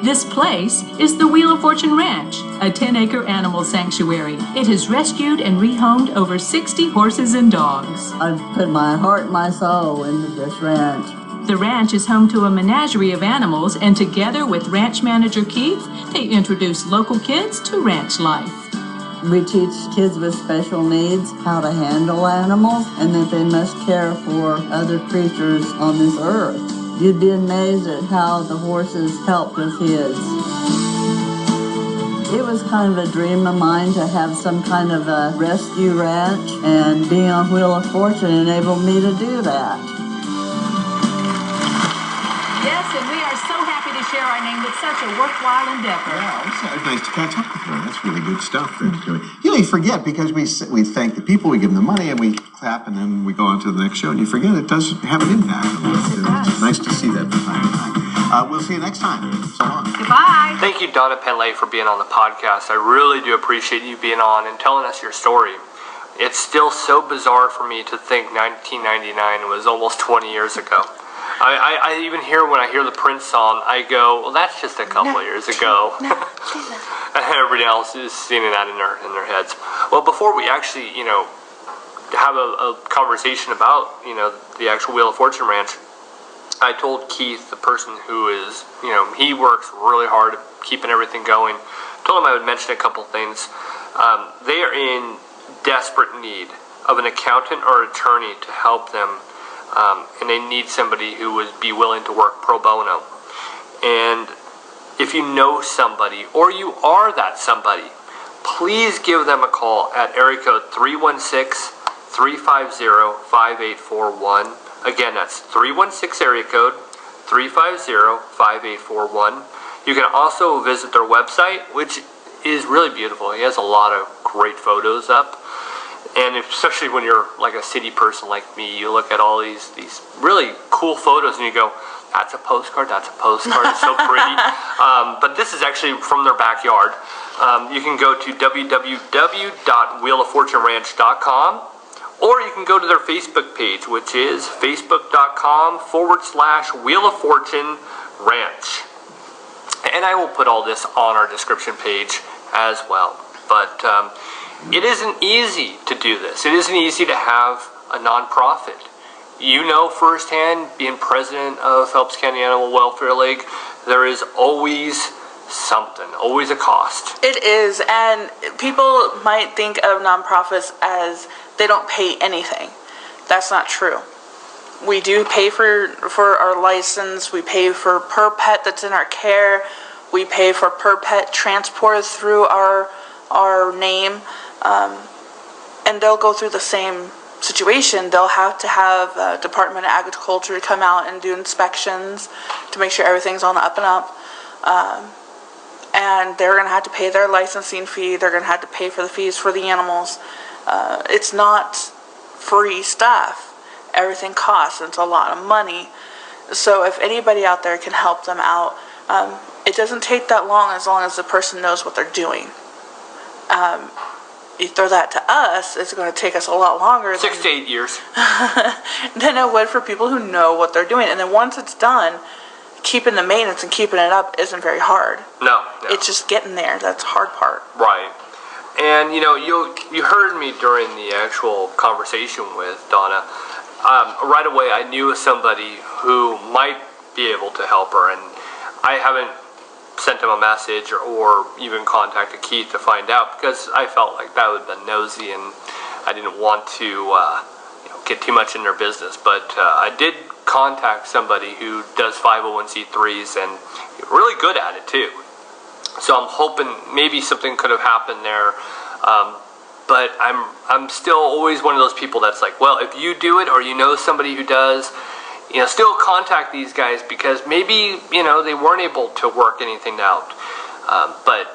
This place is the Wheel of Fortune Ranch, a 10-acre animal sanctuary. It has rescued and rehomed over 60 horses and dogs. I've put my heart and my soul into this ranch. The ranch is home to a menagerie of animals, and together with ranch manager Keith, they introduce local kids to ranch life. We teach kids with special needs how to handle animals and that they must care for other creatures on this earth. You'd be amazed at how the horses help with kids. It was kind of a dream of mine to have some kind of a rescue ranch, and being on Wheel of Fortune enabled me to do that. Yes, and we are so happy to share our name with such a worthwhile endeavor. Yeah, it's nice to catch up with her. That's really good stuff. You know, you forget because we thank the people, we give them the money, and we clap, and then we go on to the next show, and you forget it does have an impact. It's nice to see that from time to time. We'll see you next time. So long. Goodbye. Thank you, Donna Penley, for being on the podcast. I really do appreciate you being on and telling us your story. It's still so bizarre for me to think 1999 was almost 20 years ago. I even hear when I hear the Prince song, I go, well, that's just a couple of years ago. And everybody else is seeing that in their heads. Well, before we actually, have a conversation about, the actual Wheel of Fortune Ranch, I told Keith, the person who is, he works really hard at keeping everything going. Told him I would mention a couple things. They are in desperate need of an accountant or attorney to help them. And they need somebody who would be willing to work pro bono. And if you know somebody, or you are that somebody, please give them a call at area code 316-350-5841. Again, that's 316 area code 350-5841. You can also visit their website, which is really beautiful. He has a lot of great photos up. And especially when you're like a city person like me, you look at all these really cool photos and you go, that's a postcard, it's so pretty. But this is actually from their backyard. You can go to www.wheeloffortuneranch.com, or you can go to their Facebook page, which is facebook.com/Wheel of Fortune Ranch. And I will put all this on our description page as well. But it isn't easy to do this. It isn't easy to have a nonprofit. You know firsthand, being president of Phelps County Animal Welfare League, there is always something, always a cost. It is, and people might think of nonprofits as they don't pay anything. That's not true. We do pay for our license. We pay for per pet that's in our care. We pay for per pet transport through our name. And they'll go through the same situation. They'll have to have Department of Agriculture come out and do inspections to make sure everything's on the up and up. And they're going to have to pay their licensing fee. They're going to have to pay for the fees for the animals. It's not free stuff. Everything costs. It's a lot of money. So if anybody out there can help them out, it doesn't take that long as the person knows what they're doing. you throw that to us, it's going to take us a lot longer. 6 to 8 years. than it would for people who know what they're doing. And then once it's done, keeping the maintenance and keeping it up isn't very hard. No. It's just getting there. That's the hard part. Right. And, you heard me during the actual conversation with Donna. Right away, I knew somebody who might be able to help her. And I haven't sent him a message or even contacted Keith to find out because I felt like that would have been nosy and I didn't want to get too much in their business. But I did contact somebody who does 501c3s and really good at it too. So I'm hoping maybe something could have happened there. But I'm still always one of those people that's like, well, if you do it or you know somebody who does, still contact these guys because maybe, they weren't able to work anything out. But,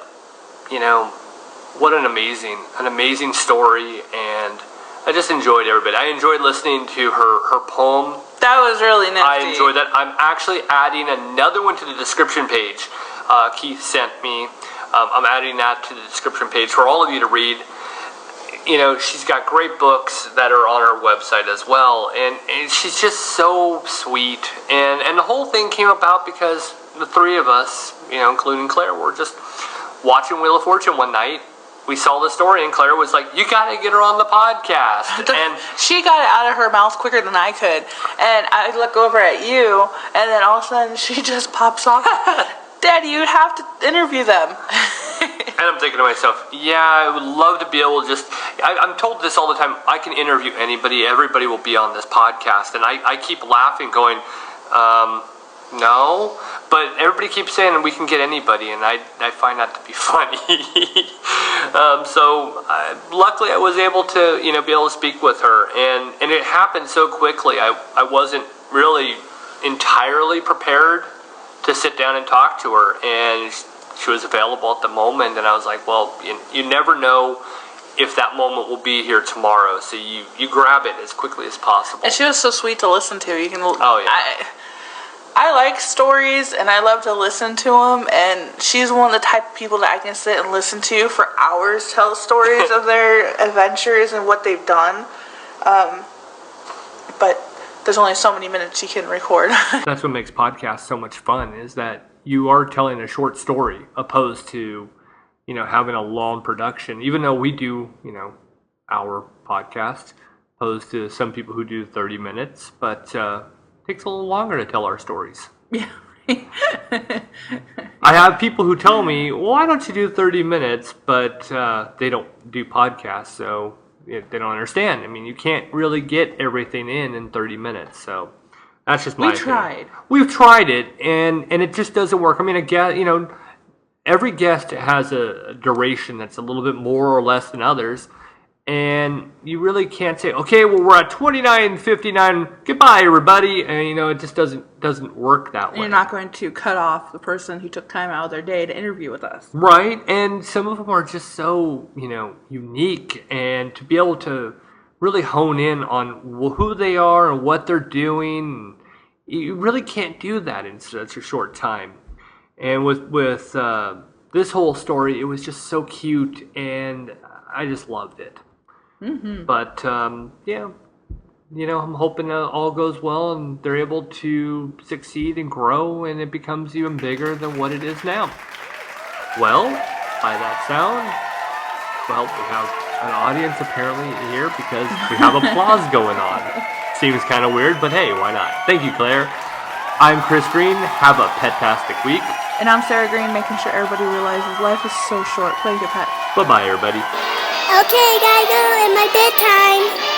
what an amazing story. And I just enjoyed everybody. I enjoyed listening to her poem. That was really nifty. I enjoyed that. I'm actually adding another one to the description page Keith sent me. I'm adding that to the description page for all of you to read. She's got great books that are on her website as well, and she's just so sweet. And the whole thing came about because the three of us, including Claire, were just watching Wheel of Fortune one night. We saw the story, and Claire was like, "You got to get her on the podcast." And she got it out of her mouth quicker than I could. And I look over at you, and then all of a sudden she just pops off. Daddy, you'd have to interview them. And I'm thinking to myself, yeah, I would love to be able to just... I'm told this all the time. I can interview anybody. Everybody will be on this podcast. And I keep laughing, going, no. But everybody keeps saying we can get anybody. And I find that to be funny. Luckily, I was able to, be able to speak with her. And it happened so quickly. I wasn't really entirely prepared to sit down and talk to her, and she was available at the moment, and I was like, well, you never know if that moment will be here tomorrow, so you grab it as quickly as possible. And she was so sweet to listen to. You can. Oh yeah. I like stories, and I love to listen to them, and she's one of the type of people that I can sit and listen to for hours, tell stories of their adventures and what they've done. But there's only so many minutes you can record. That's what makes podcasts so much fun, is that you are telling a short story opposed to, having a long production. Even though we do, our podcast, opposed to some people who do 30 minutes, but it takes a little longer to tell our stories. Yeah. I have people who tell me, why don't you do 30 minutes, but they don't do podcasts, so... they don't understand. I mean, you can't really get everything in 30 minutes. So that's just my opinion. Tried. We've tried it, and it just doesn't work. I mean, every guest has a duration that's a little bit more or less than others, and you really can't say, okay, well, we're at 29:59. Goodbye, everybody. And it just doesn't work that way. You're not going to cut off the person who took time out of their day to interview with us, right? And some of them are just so unique, and to be able to really hone in on who they are and what they're doing, you really can't do that in such a short time. And with this whole story, it was just so cute, and I just loved it. Mm-hmm. But, I'm hoping all goes well and they're able to succeed and grow and it becomes even bigger than what it is now. Well, by that sound, we have an audience apparently here because we have applause going on. Seems kind of weird, but hey, why not? Thank you, Claire. I'm Chris Green. Have a pet-tastic week. And I'm Sarah Green, making sure everybody realizes life is so short. Play with your pet. Bye-bye, everybody. Okay, gotta go in my bedtime.